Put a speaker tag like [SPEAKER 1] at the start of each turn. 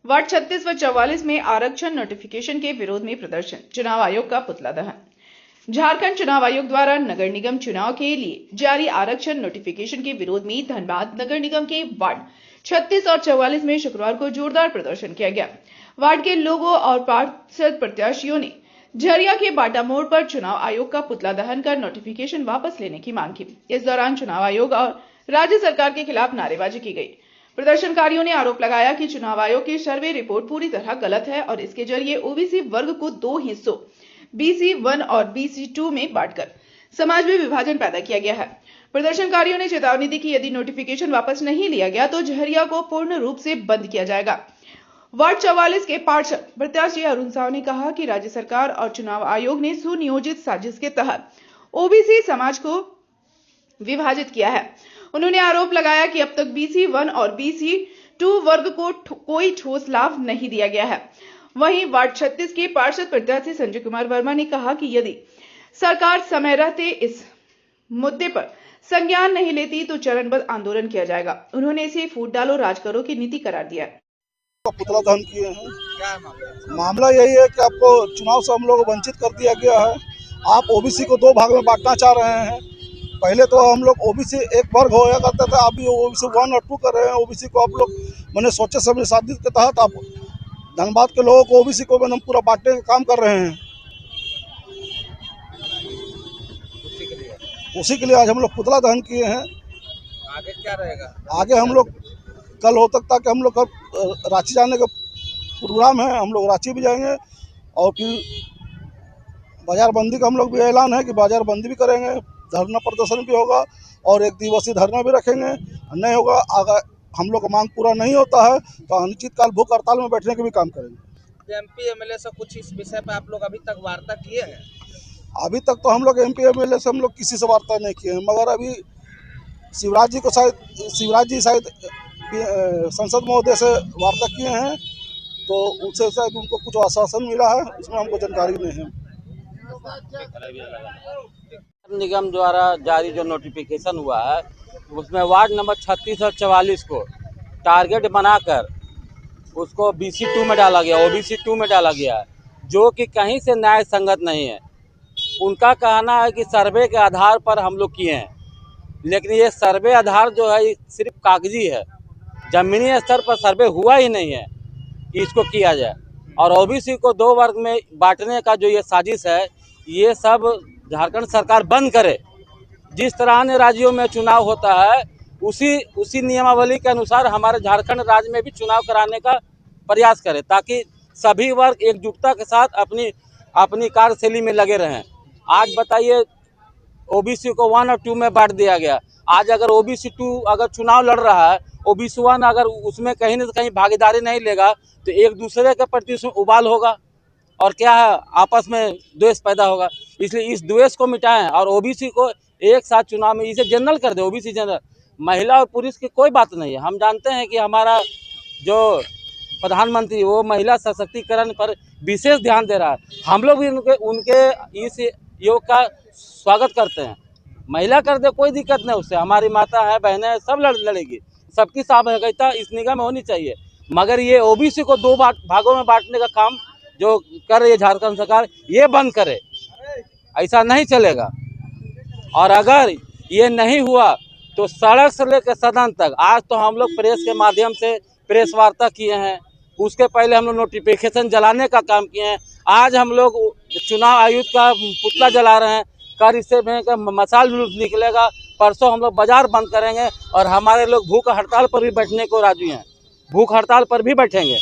[SPEAKER 1] Ward 36 व 44 में आरक्षण नोटिफिकेशन के विरोध में प्रदर्शन, चुनाव आयोग का पुतला दहन। झारखंड चुनाव आयोग द्वारा नगर निगम चुनाव के लिए जारी आरक्षण नोटिफिकेशन के विरोध में धनबाद नगर निगम के वार्ड 36 और 44 में शुक्रवार को जोरदार प्रदर्शन किया गया। वार्ड के लोगों और पार्षद प्रत्याशियों ने झरिया के बाटा मोड़ पर चुनाव आयोग का पुतला दहन कर नोटिफिकेशन वापस लेने की मांग की। इस दौरान चुनाव आयोग और राज्य सरकार के खिलाफ नारेबाजी की गई। प्रदर्शनकारियों ने आरोप लगाया कि चुनाव आयोग की सर्वे रिपोर्ट पूरी तरह गलत है और इसके जरिए ओबीसी वर्ग को दो हिस्सों BC 1 और BC 2 में बांटकर समाज में विभाजन पैदा किया गया है। प्रदर्शनकारियों ने चेतावनी दी कि यदि नोटिफिकेशन वापस नहीं लिया गया तो झरिया को पूर्ण रूप से बंद किया जाएगा। वार्ड 44 के पार्षद प्रत्याशी अरुण साव ने कहा कि राज्य सरकार और चुनाव आयोग ने सुनियोजित साजिश के तहत ओबीसी समाज को विभाजित किया है। उन्होंने आरोप लगाया कि अब तक BC 1 और BC 2 वर्ग को कोई ठोस लाभ नहीं दिया गया है। वहीं वार्ड 36 के पार्षद प्रत्याशी संजय कुमार वर्मा ने कहा कि यदि सरकार समय रहते इस मुद्दे पर संज्ञान नहीं लेती तो चरणबद्ध आंदोलन किया जाएगा। उन्होंने इसे फूट डालो राज करो की नीति करार दिया।
[SPEAKER 2] पुतला दहन किए हैं। क्या मामला यही है कि आपको चुनाव से हम लोग वंचित कर दिया गया है। आप ओबीसी को दो भाग में बांटना चाह रहे हैं। पहले तो हम लोग ओबीसी एक वर्ग होया करते थे, अभी ओबीसी 1 और 2 कर रहे हैं। ओबीसी को आप लोग मैंने सोचे समझे साजिश के तहत आप धनबाद के लोगों को ओबीसी को एकदम पूरा बांटने का काम कर रहे हैं। उसी के लिए आज हम लोग पुतला दहन किए हैं।
[SPEAKER 3] आगे क्या रहेगा?
[SPEAKER 2] आगे हम लोग कल हो सकता कि हम लोग रांची जाने का प्रोग्राम है, हम लोग रांची भी जाएंगे और फिर बाजार बंदी का हम लोग भी ऐलान है कि बाजार बंदी भी करेंगे, धरना प्रदर्शन भी होगा और एक दिवसीय धरना भी रखेंगे। नहीं होगा, अगर हम लोग का मांग पूरा नहीं होता है तो अनिश्चितकाल भूख हड़ताल में बैठने के भी काम करेंगे।
[SPEAKER 3] MP MLA से कुछ इस विषय पर आप लोग अभी तक वार्ता किए हैं?
[SPEAKER 2] अभी तक तो हम लोग MP MLA से हम लोग किसी से वार्ता नहीं किए हैं, मगर अभी शिवराज जी शायद संसद महोदय से वार्ता किए हैं तो उनसे शायद उनको कुछ आश्वासन मिला है, इसमें हमको जानकारी नहीं है।
[SPEAKER 4] निगम द्वारा जारी जो नोटिफिकेशन हुआ है उसमें वार्ड नंबर 36 और 44 को टारगेट बनाकर उसको BC 2 में डाला गया, OBC 2 में डाला गया है, जो कि कहीं से न्याय संगत नहीं है। उनका कहना है कि सर्वे के आधार पर हम लोग किए हैं, लेकिन ये सर्वे आधार जो है सिर्फ कागजी है, जमीनी स्तर पर सर्वे हुआ ही नहीं है कि इसको किया जाए। और ओबीसी को दो वर्ग में बांटने का जो ये साजिश है, ये सब झारखंड सरकार बंद करे। जिस तरह अन्य राज्यों में चुनाव होता है उसी नियमावली के अनुसार हमारे झारखंड राज्य में भी चुनाव कराने का प्रयास करे, ताकि सभी वर्ग एकजुटता के साथ अपनी कार्यशैली में लगे रहें। आज बताइए ओबीसी को 1 और 2 में बांट दिया गया। आज अगर OBC 2 अगर चुनाव लड़ रहा है, OBC 1 अगर उसमें कहीं न कहीं भागीदारी नहीं लेगा तो एक दूसरे के प्रति उसमें उबाल होगा और क्या है, आपस में द्वेष पैदा होगा। इसलिए इस द्वेष को मिटाएं और ओबीसी को एक साथ चुनाव में इसे जनरल कर दे। ओबीसी जनरल, महिला और पुरुष की कोई बात नहीं है। हम जानते हैं कि हमारा जो प्रधानमंत्री वो महिला सशक्तिकरण पर विशेष ध्यान दे रहा है। हम लोग भी उनके इस योग का स्वागत करते हैं। महिला कर दे, कोई दिक्कत नहीं उससे। हमारी माता है, बहनें हैं, सब लड़ेगी। सबकी सहभागिता इस निगम में होनी चाहिए। मगर ये ओबीसी को दो भागों में बांटने का काम जो कर रही है झारखंड सरकार, ये बंद करे। ऐसा नहीं चलेगा। और अगर ये नहीं हुआ तो सड़क से लेकर सदन तक, आज तो हम लोग प्रेस के माध्यम से प्रेस वार्ता किए हैं, उसके पहले हम लोग नोटिफिकेशन जलाने का काम किए हैं। आज हम लोग चुनाव आयुक्त का पुतला जला रहे हैं। कल इससे मशाल जुलूस निकलेगा। परसों हम लोग बाजार बंद करेंगे और हमारे लोग भूख हड़ताल पर भी बैठने को राजी हैं। भूख हड़ताल पर भी बैठेंगे।